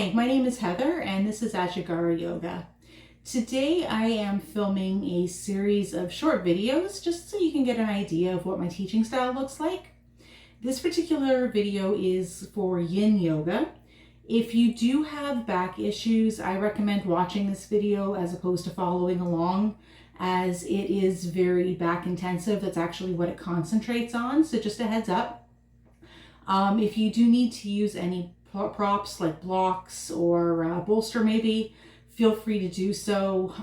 Hi, my name is Heather and this is Ajagara Yoga. Today I am filming a series of short videos just so you can get an idea of what my teaching style looks like. This particular video is for Yin Yoga. If you do have back issues, I recommend watching this video as opposed to following along, as it is very back intensive. That's actually what it concentrates on, so just a heads up. If you do need to use any props like blocks or bolster maybe, feel free to do so.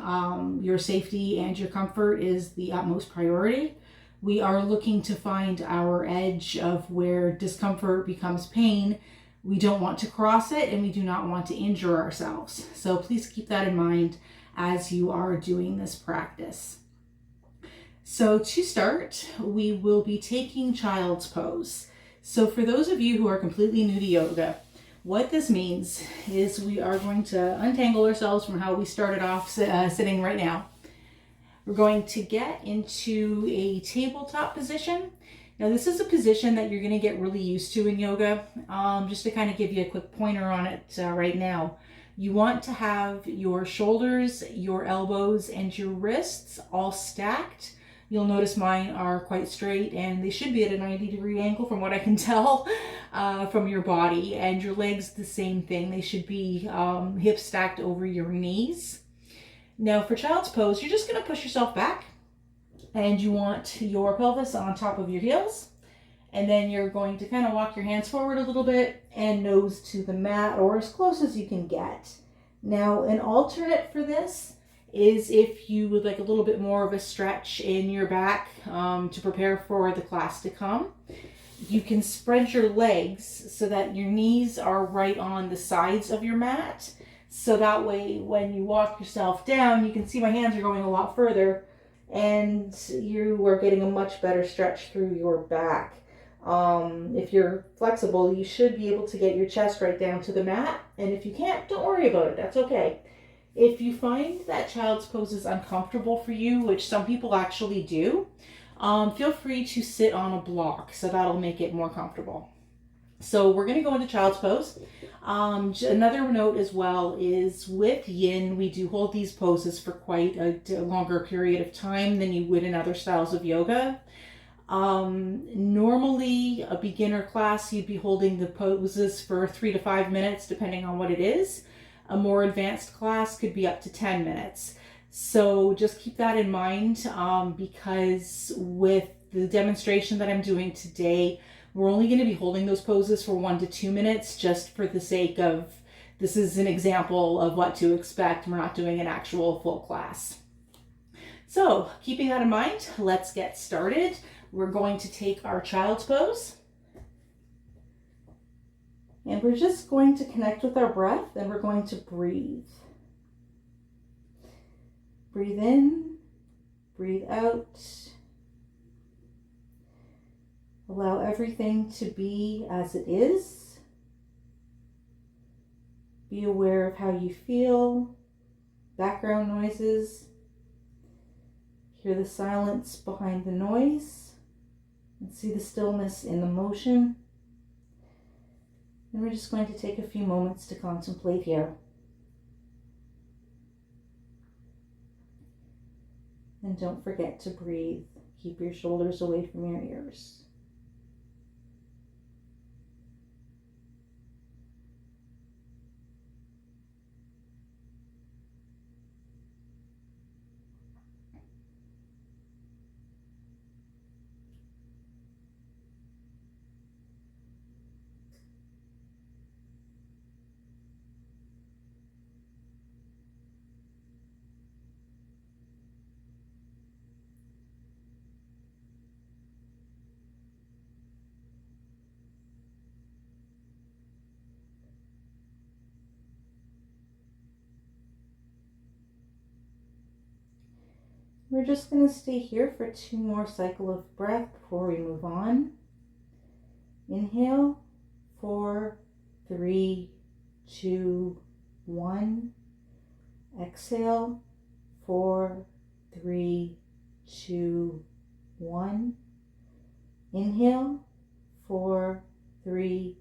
Your safety and your comfort is the utmost priority. We are looking to find our edge of where discomfort becomes pain. We don't want to cross it and we do not want to injure ourselves. So please keep that in mind as you are doing this practice. So to start, we will be taking child's pose. So for those of you who are completely new to yoga, what this means is we are going to untangle ourselves from how we started off sitting right now. We're going to get into a tabletop position. Now this is a position that you're going to get really used to in yoga. Just to kind of give you a quick pointer on it right now. You want to have your shoulders, your elbows, and your wrists all stacked. You'll notice mine are quite straight and they should be at a 90-degree angle from what I can tell from your body. And your legs, the same thing. They should be hips stacked over your knees. Now for child's pose, you're just going to push yourself back and you want your pelvis on top of your heels. And then you're going to kind of walk your hands forward a little bit and nose to the mat or as close as you can get. Now an alternate for this is if you would like a little bit more of a stretch in your back to prepare for the class to come. You can spread your legs so that your knees are right on the sides of your mat. So that way when you walk yourself down, you can see my hands are going a lot further and you are getting a much better stretch through your back. If you're flexible, you should be able to get your chest right down to the mat. And if you can't, don't worry about it. That's okay. If you find that child's pose is uncomfortable for you, which some people actually do, feel free to sit on a block. So that'll make it more comfortable. So we're going to go into child's pose. Another note as well is with Yin, we do hold these poses for quite a longer period of time than you would in other styles of yoga. Normally a beginner class, you'd be holding the poses for 3 to 5 minutes, depending on what it is. A more advanced class could be up to 10 minutes. So just keep that in mind because with the demonstration that I'm doing today, we're only going to be holding those poses for 1 to 2 minutes just for the sake of, this is an example of what to expect. We're not doing an actual full class. So keeping that in mind, let's get started. We're going to take our child's pose. And we're just going to connect with our breath and we're going to breathe. Breathe in, breathe out. Allow everything to be as it is. Be aware of how you feel, background noises. Hear the silence behind the noise and see the stillness in the motion. And we're just going to take a few moments to contemplate here. And don't forget to breathe. Keep your shoulders away from your ears. We're just going to stay here for 2 more cycles of breath before we move on. Inhale, 4, 3, 2, 1. Exhale, 4, 3, 2, 1. Inhale, 4, 3,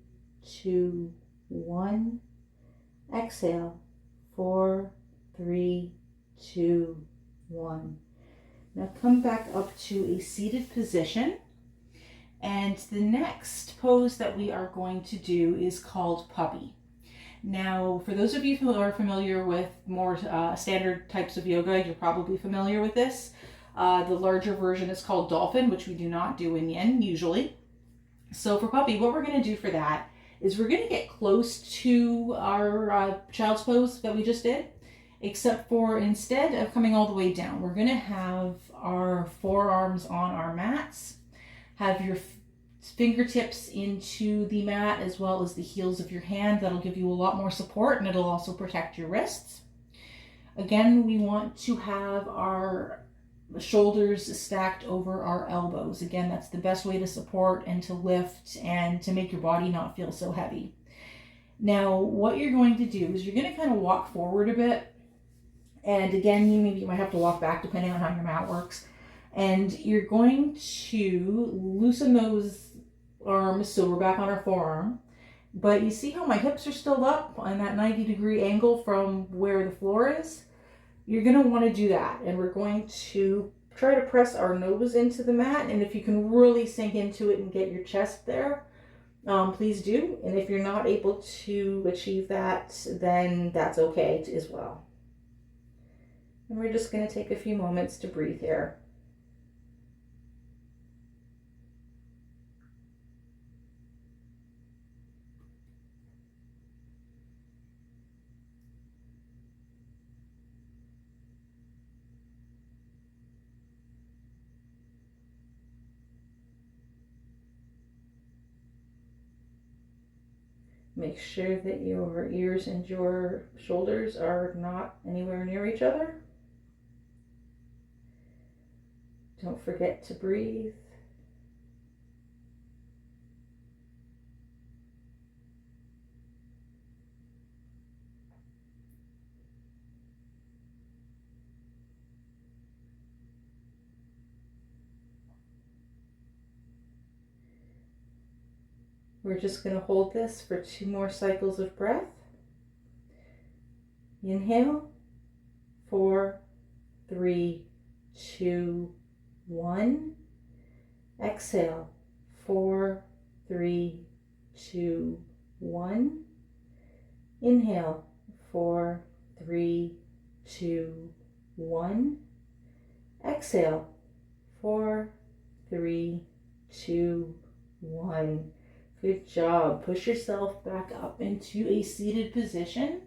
2, 1. Exhale. 4, 3, 2, 1. Now come back up to a seated position. And the next pose that we are going to do is called puppy. Now, for those of you who are familiar with more standard types of yoga, you're probably familiar with this. The larger version is called dolphin, which we do not do in yin usually. So for puppy, what we're going to do for that is we're going to get close to our child's pose that we just did, except for instead of coming all the way down, we're going to have our forearms on our mats, have your fingertips into the mat as well as the heels of your hand. That'll give you a lot more support, and it'll also protect your wrists. Again, we want to have our shoulders stacked over our elbows. Again, that's the best way to support and to lift and to make your body not feel so heavy. Now, what you're going to do is you're going to kind of walk forward a bit. And again, you might have to walk back depending on how your mat works. And you're going to loosen those arms so we're back on our forearm. But you see how my hips are still up on that 90-degree angle from where the floor is? You're going to want to do that. And we're going to try to press our nose into the mat. And if you can really sink into it and get your chest there, please do. And if you're not able to achieve that, then that's okay as well. And we're just going to take a few moments to breathe here. Make sure that your ears and your shoulders are not anywhere near each other. Don't forget to breathe. We're just going to hold this for 2 more cycles of breath. Inhale, 4, 3, 2, 1. Exhale, 4, 3, 2, 1. Inhale, 4, 3, 2, 1. Exhale, 4, 3, 2, 1. Good job. Push yourself back up into a seated position.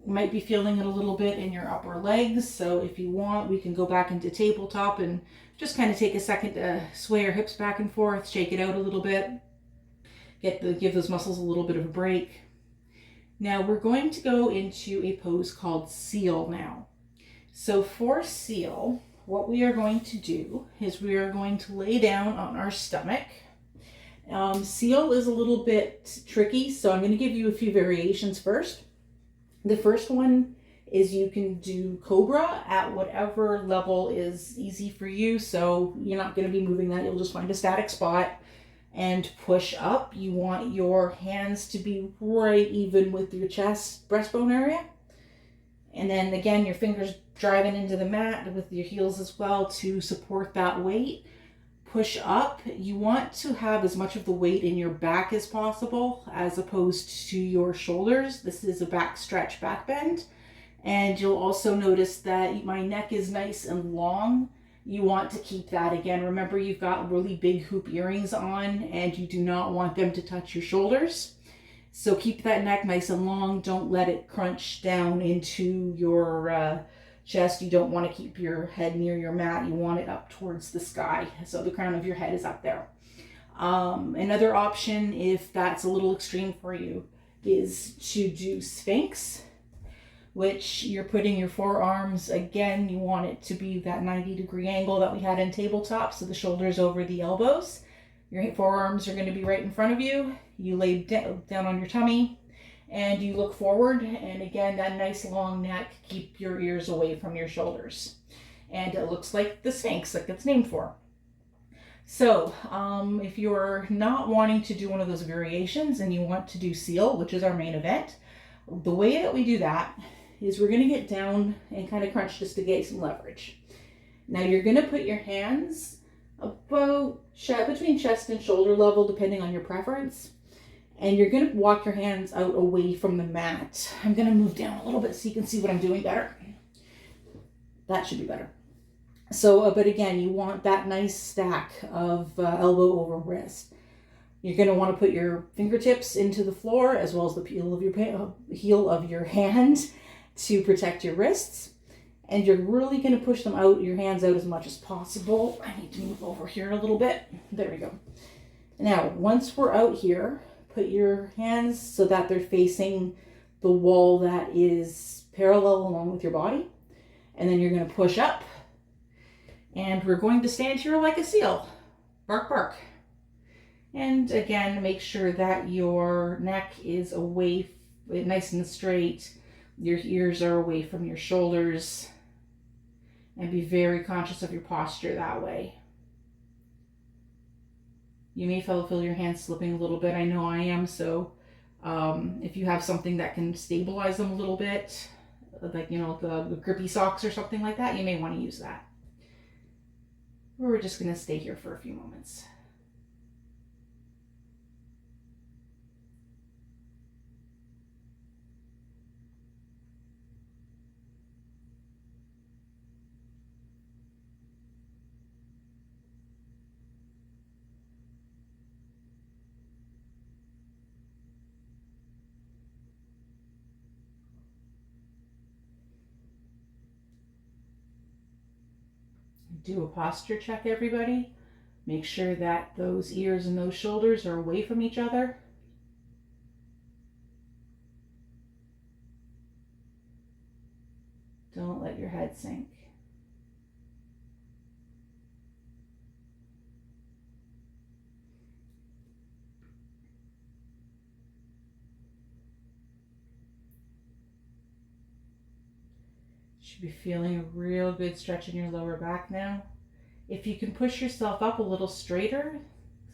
You might be feeling it a little bit in your upper legs, so if you want, we can go back into tabletop and just kind of take a second to sway your hips back and forth, shake it out a little bit, give those muscles a little bit of a break. Now we're going to go into a pose called seal now. So for seal, what we are going to do is we are going to lay down on our stomach. Seal is a little bit tricky, so I'm going to give you a few variations first. The first one is you can do cobra at whatever level is easy for you, so you're not going to be moving that. You'll just find a static spot and push up. You want your hands to be right even with your chest, breastbone area. And then again, your fingers driving into the mat with your heels as well to support that weight. Push up. You want to have as much of the weight in your back as possible as opposed to your shoulders. This is a back stretch, back bend. And you'll also notice that my neck is nice and long. You want to keep that. Again, remember you've got really big hoop earrings on and you do not want them to touch your shoulders. So keep that neck nice and long. Don't let it crunch down into your chest. You don't want to keep your head near your mat. You want it up towards the sky, so the crown of your head is up there. Another option, if that's a little extreme for you, is to do Sphinx, which you're putting your forearms, again, you want it to be that 90-degree angle that we had in tabletop, so the shoulders over the elbows. Your forearms are going to be right in front of you. You lay down on your tummy, and you look forward, and again, that nice long neck, keep your ears away from your shoulders. And it looks like the Sphinx, like it's named for. So, if you're not wanting to do one of those variations and you want to do seal, which is our main event, The way that we do that is we're gonna get down and kind of crunch just to get some leverage. Now you're gonna put your hands about between chest and shoulder level, depending on your preference. And you're gonna walk your hands out away from the mat. I'm gonna move down a little bit so you can see what I'm doing better. That should be better. So, but again, you want that nice stack of elbow over wrist. You're going to want to put your fingertips into the floor as well as the heel of your hand to protect your wrists. And you're really going to push them out, your hands out as much as possible. I need to move over here a little bit. There we go. Now, once we're out here, put your hands so that they're facing the wall that is parallel along with your body. And then you're going to push up. And we're going to stand here like a seal. Bark, bark. And again, make sure that your neck is away, nice and straight. Your ears are away from your shoulders. And be very conscious of your posture that way. You may feel your hands slipping a little bit. I know I am. So if you have something that can stabilize them a little bit, like, the grippy socks or something like that, you may want to use that. We're just going to stay here for a few moments. Do a posture check, everybody. Make sure that those ears and those shoulders are away from each other. Don't let your head sink. Should be feeling a real good stretch in your lower back now. If you can push yourself up a little straighter,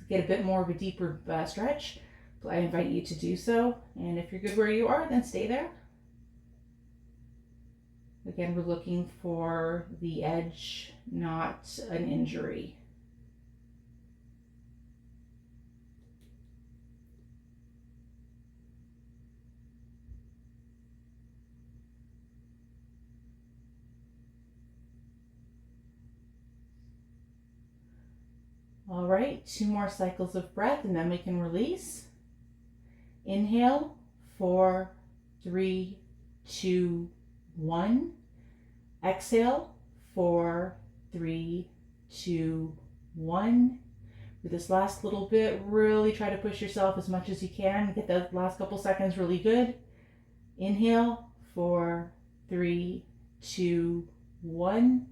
get a bit more of a deeper stretch, I invite you to do so. And if you're good where you are, then stay there. Again, we're looking for the edge, not an injury. All right, 2 more cycles of breath and then we can release. Inhale, 4, 3, 2, 1. Exhale, 4, 3, 2, 1. For this last little bit, really try to push yourself as much as you can. Get the last couple seconds really good. Inhale, 4, 3, 2, 1.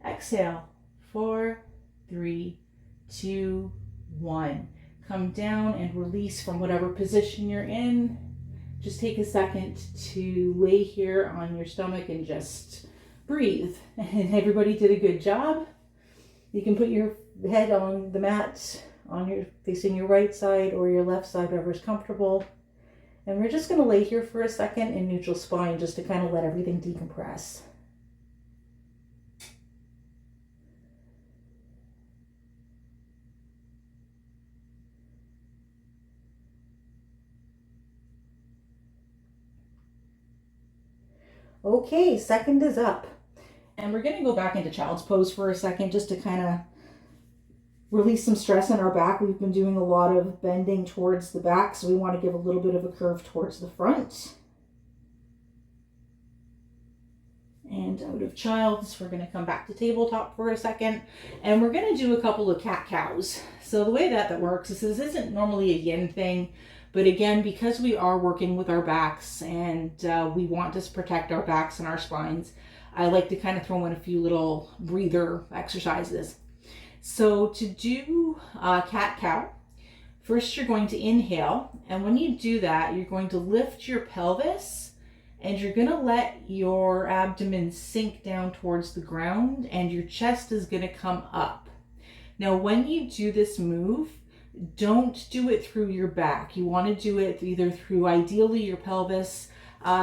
Exhale, 4, 3, 2, 1. Come down and release from whatever position you're in. Just take a second to lay here on your stomach and just breathe. And everybody did a good job. You can put your head on the mat facing your right side or your left side, whatever's comfortable. And we're just going to lay here for a second in neutral spine just to kind of let everything decompress. Okay, second is up. And we're going to go back into child's pose for a second just to kind of release some stress in our back. We've been doing a lot of bending towards the back, so we want to give a little bit of a curve towards the front. And out of child's, we're going to come back to tabletop for a second. And we're going to do a couple of cat-cows. So the way that works is this isn't normally a yin thing. But again, because we are working with our backs and we want to protect our backs and our spines, I like to kind of throw in a few little breather exercises. So to do cat-cow, first you're going to inhale. And when you do that, you're going to lift your pelvis and you're going to let your abdomen sink down towards the ground and your chest is going to come up. Now, when you do this move, don't do it through your back. You want to do it either through, ideally, your pelvis,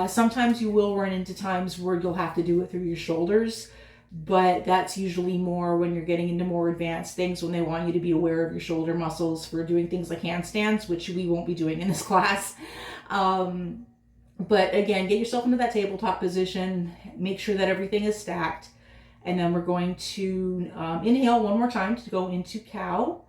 Sometimes you will run into times where you'll have to do it through your shoulders, but that's usually more when you're getting into more advanced things, when they want you to be aware of your shoulder muscles for doing things like handstands, which we won't be doing in this class. But again, get yourself into that tabletop position, make sure that everything is stacked, and then we're going to inhale one more time to go into cow.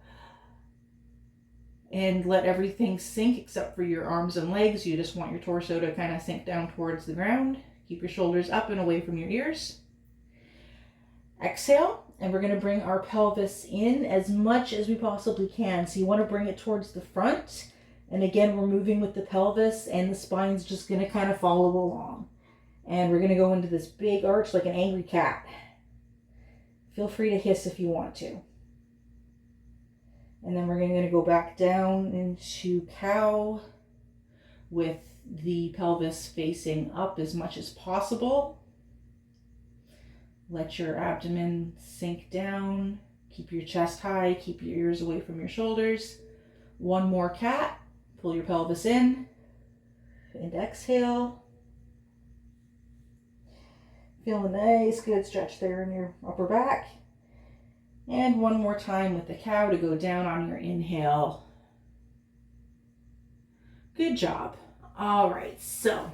And let everything sink except for your arms and legs. You just want your torso to kind of sink down towards the ground. Keep your shoulders up and away from your ears. Exhale, and we're going to bring our pelvis in as much as we possibly can. So you want to bring it towards the front. And again, we're moving with the pelvis, and the spine's just going to kind of follow along. And we're going to go into this big arch like an angry cat. Feel free to hiss if you want to. And then we're going to go back down into cow with the pelvis facing up as much as possible. Let your abdomen sink down. Keep your chest high. Keep your ears away from your shoulders. One more cat. Pull your pelvis in. And exhale. Feel a nice good stretch there in your upper back. And one more time with the cow to go down on your inhale. Good job. All right, so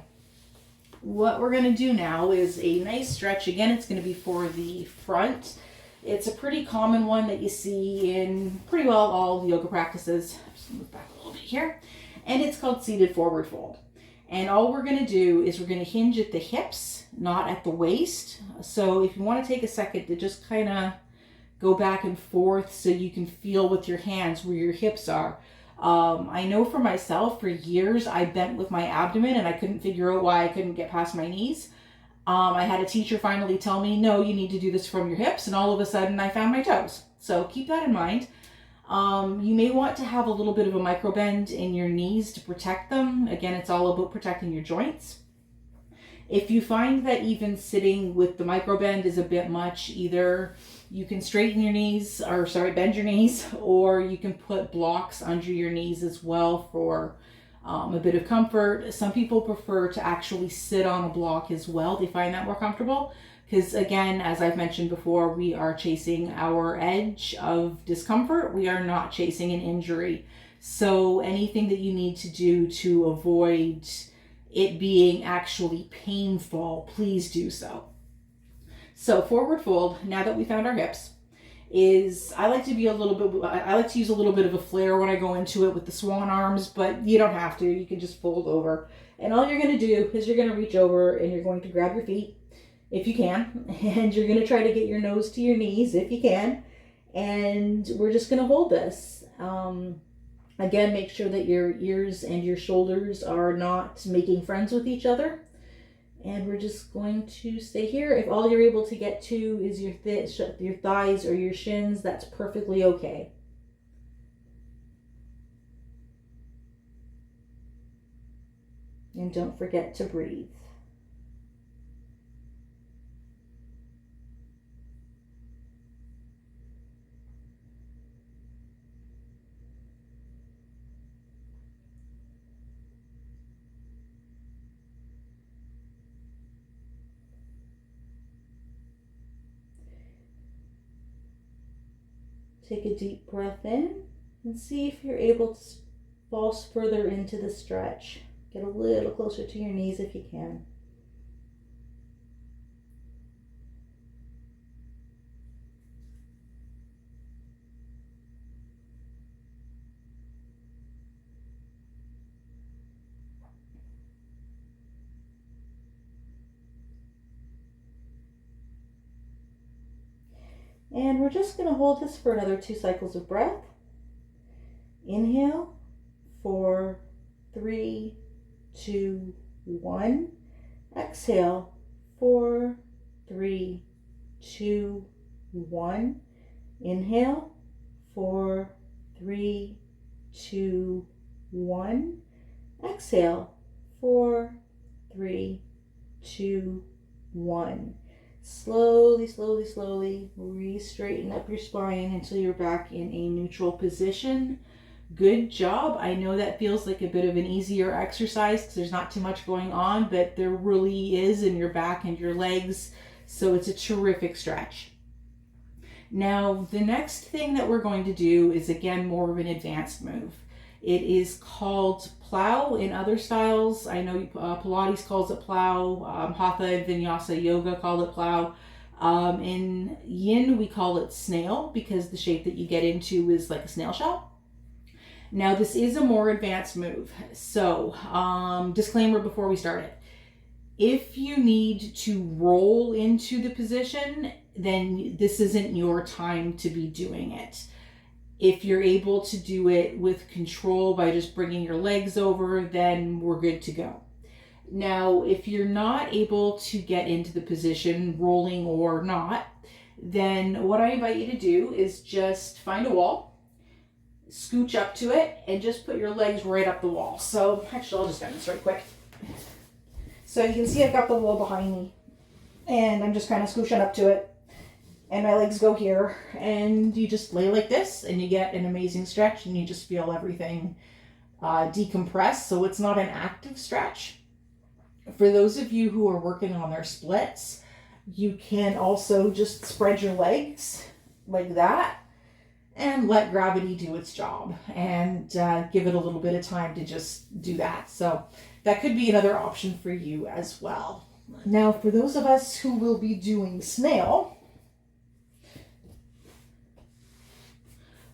what we're going to do now is a nice stretch. Again, it's going to be for the front. It's a pretty common one that you see in pretty well all yoga practices. Just move back a little bit here. And it's called seated forward fold. And all we're going to do is we're going to hinge at the hips, not at the waist. So if you want to take a second to just kind of go back and forth so you can feel with your hands where your hips are. I know for myself, for years, I bent with my abdomen and I couldn't figure out why I couldn't get past my knees. I had a teacher finally tell me, no, you need to do this from your hips. And all of a sudden I found my toes. So keep that in mind. You may want to have a little bit of a micro bend in your knees to protect them. Again, it's all about protecting your joints. If you find that even sitting with the micro bend is a bit much, either you can straighten your knees, bend your knees, or you can put blocks under your knees as well for a bit of comfort. Some people prefer to actually sit on a block as well. They find that more comfortable because, again, as I've mentioned before, we are chasing our edge of discomfort. We are not chasing an injury. So anything that you need to do to avoid it being actually painful, please do so. So forward fold, now that we found our hips, I like to use a little bit of a flare when I go into it with the swan arms, but you don't have to. You can just fold over. And all you're going to do is you're going to reach over and you're going to grab your feet if you can, and you're going to try to get your nose to your knees if you can. And we're just going to hold this. Again, make sure that your ears and your shoulders are not making friends with each other. And we're just going to stay here. If all you're able to get to is your thighs or your shins, that's perfectly okay. And don't forget to breathe. Take a deep breath in and see if you're able to fall further into the stretch. Get a little closer to your knees if you can. And we're just going to hold this for another 2 cycles of breath. Inhale, 4, 3, 2, 1. Exhale, 4, 3, 2, 1. Inhale, 4, 3, 2, 1. Exhale, 4, 3, 2, 1. Slowly, slowly, slowly re-straighten up your spine until you're back in a neutral position. Good job. I know that feels like a bit of an easier exercise because there's not too much going on, but there really is in your back and your legs. So it's a terrific stretch. Now, the next thing that we're going to do is, again, more of an advanced move. It is called plow in other styles. I know Pilates calls it plow. Hatha and Vinyasa Yoga call it plow. In Yin, we call it snail because the shape that you get into is like a snail shell. Now, this is a more advanced move. So, disclaimer before we start it. If you need to roll into the position, then this isn't your time to be doing it. If you're able to do it with control by just bringing your legs over, then we're good to go. Now, if you're not able to get into the position, rolling or not, then what I invite you to do is just find a wall, scooch up to it, and just put your legs right up the wall. So actually, I'll just demonstrate quick. So you can see I've got the wall behind me, and I'm just kind of scooching up to it, and my legs go here, and you just lay like this, and you get an amazing stretch, and you just feel everything decompress. So it's not an active stretch. For those of you who are working on their splits, you can also just spread your legs like that and let gravity do its job, and give it a little bit of time to just do that. So that could be another option for you as well. Now, for those of us who will be doing snail,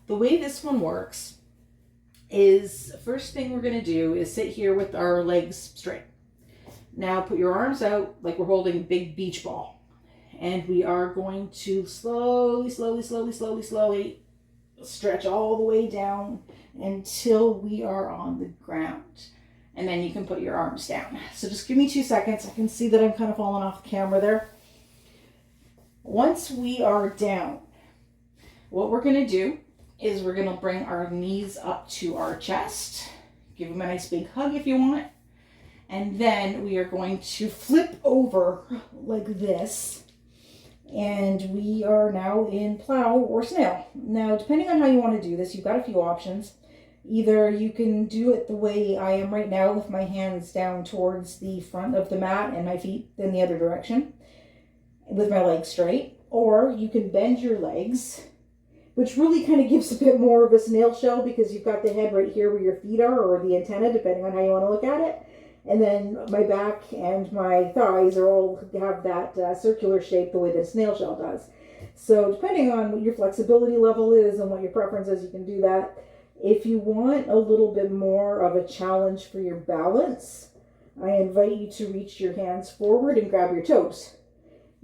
the way this one works is, first thing we're going to do is sit here with our legs straight. Now put your arms out like we're holding a big beach ball. And we are going to slowly stretch all the way down until we are on the ground. And then you can put your arms down. So just give me 2 seconds. I can see that I'm kind of falling off the camera there. Once we are down, what we're going to do is we're going to bring our knees up to our chest. Give them a nice big hug if you want. And then we are going to flip over like this. And we are now in plow or snail. Now, depending on how you want to do this, you've got a few options. Either you can do it the way I am right now with my hands down towards the front of the mat and my feet in the other direction with my legs straight. Or you can bend your legs, which really kind of gives a bit more of a snail shell because you've got the head right here where your feet are, or the antenna, depending on how you want to look at it. And then my back and my thighs are all have that circular shape the way the snail shell does. So depending on what your flexibility level is and what your preference is, you can do that. If you want a little bit more of a challenge for your balance, I invite you to reach your hands forward and grab your toes.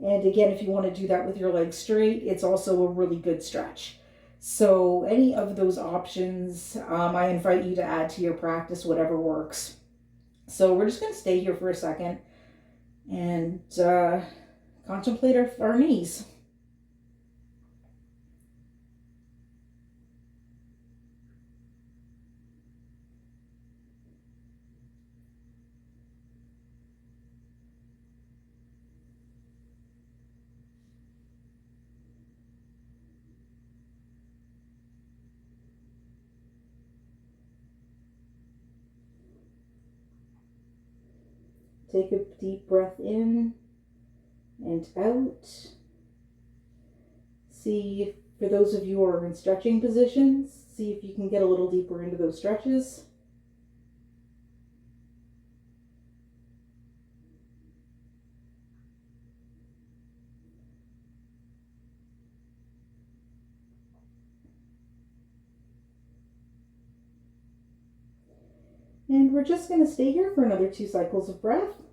And again, if you want to do that with your legs straight, it's also a really good stretch. So any of those options, I invite you to add to your practice, whatever works. So we're just going to stay here for a second and contemplate our knees. Take a deep breath in and out. See, for those of you who are in stretching positions, see if you can get a little deeper into those stretches. And we're just going to stay here for another 2 cycles of breath.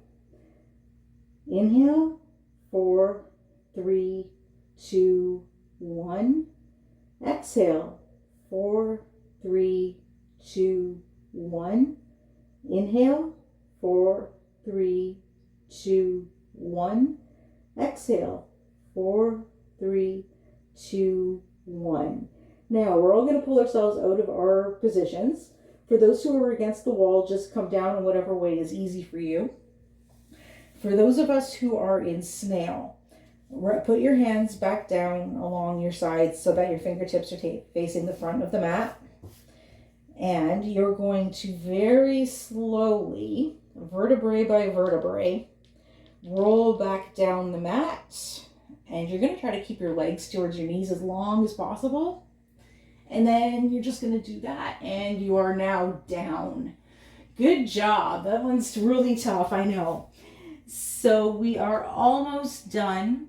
Inhale, 4, 3, 2, 1. Exhale, 4, 3, 2, 1. Inhale, 4, 3, 2, 1. Exhale, 4, 3, 2, 1. Now, we're all going to pull ourselves out of our positions. For those who are against the wall, just come down in whatever way is easy for you. For those of us who are in snail, put your hands back down along your sides so that your fingertips are facing the front of the mat. And you're going to very slowly, vertebrae by vertebrae, roll back down the mat. And you're going to try to keep your legs towards your knees as long as possible. And then you're just going to do that. And you are now down. Good job. That one's really tough, I know. So we are almost done.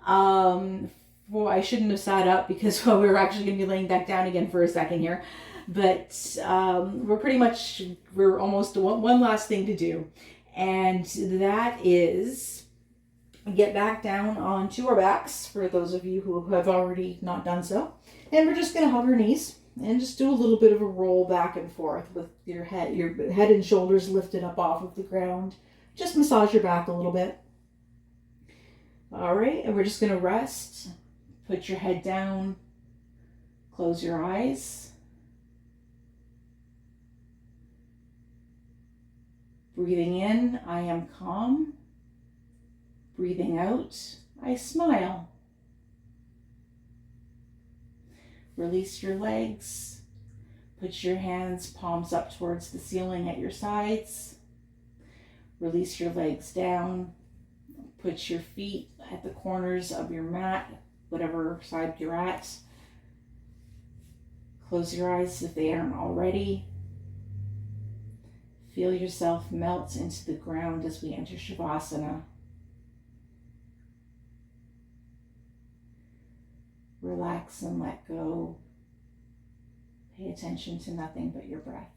Well, I shouldn't have sat up because we're actually going to be laying back down again for a second here. But we're almost one last thing to do. And that is get back down onto our backs for those of you who have already not done so. And we're just going to hug our knees and just do a little bit of a roll back and forth with your head and shoulders lifted up off of the ground. Just massage your back a little bit. All right, and we're just going to rest. Put your head down. Close your eyes. Breathing in, I am calm. Breathing out, I smile. Release your legs. Put your hands, palms up towards the ceiling at your sides. Release your legs down. Put your feet at the corners of your mat, whatever side you're at. Close your eyes if they aren't already. Feel yourself melt into the ground as we enter Shavasana. Relax and let go. Pay attention to nothing but your breath.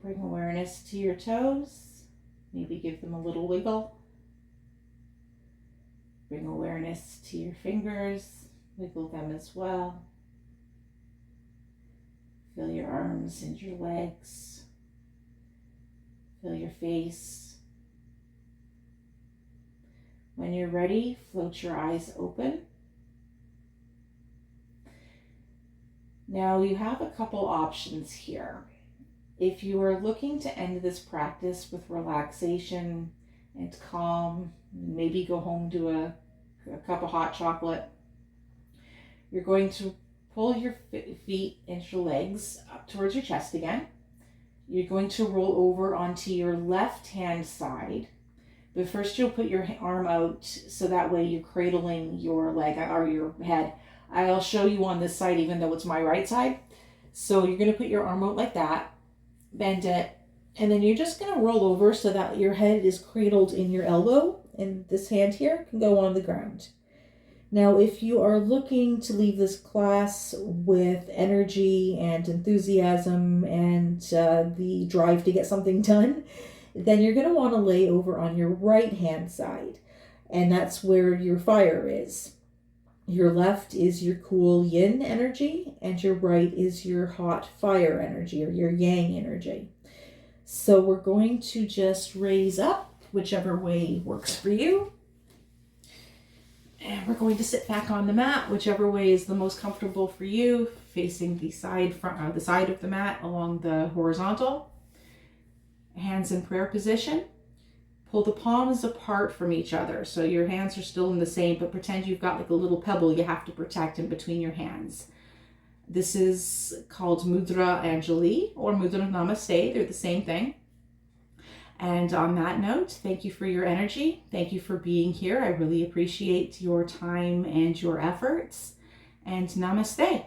Bring awareness to your toes. Maybe give them a little wiggle. Bring awareness to your fingers. Wiggle them as well. Feel your arms and your legs. Feel your face. When you're ready, float your eyes open. Now you have a couple options here. If you are looking to end this practice with relaxation and calm, maybe go home to a cup of hot chocolate, you're going to pull your feet and your legs up towards your chest again. You're going to roll over onto your left hand side, but first you'll put your arm out so that way you're cradling your leg or your head. I'll show you on this side even though it's my right side. So you're going to put your arm out like that. Bend it, and then you're just going to roll over so that your head is cradled in your elbow, and this hand here can go on the ground. Now, if you are looking to leave this class with energy and enthusiasm and the drive to get something done, then you're going to want to lay over on your right hand side, and that's where your fire is. Your left is your cool yin energy, and your right is your hot fire energy, or your yang energy. So we're going to just raise up, whichever way works for you. And we're going to sit back on the mat, whichever way is the most comfortable for you, facing the side of the mat along the horizontal. Hands in prayer position. Pull the palms apart from each other. So your hands are still in the same, but pretend you've got like a little pebble you have to protect in between your hands. This is called Mudra Anjali or Mudra Namaste. They're the same thing. And on that note, thank you for your energy. Thank you for being here. I really appreciate your time and your efforts. And namaste.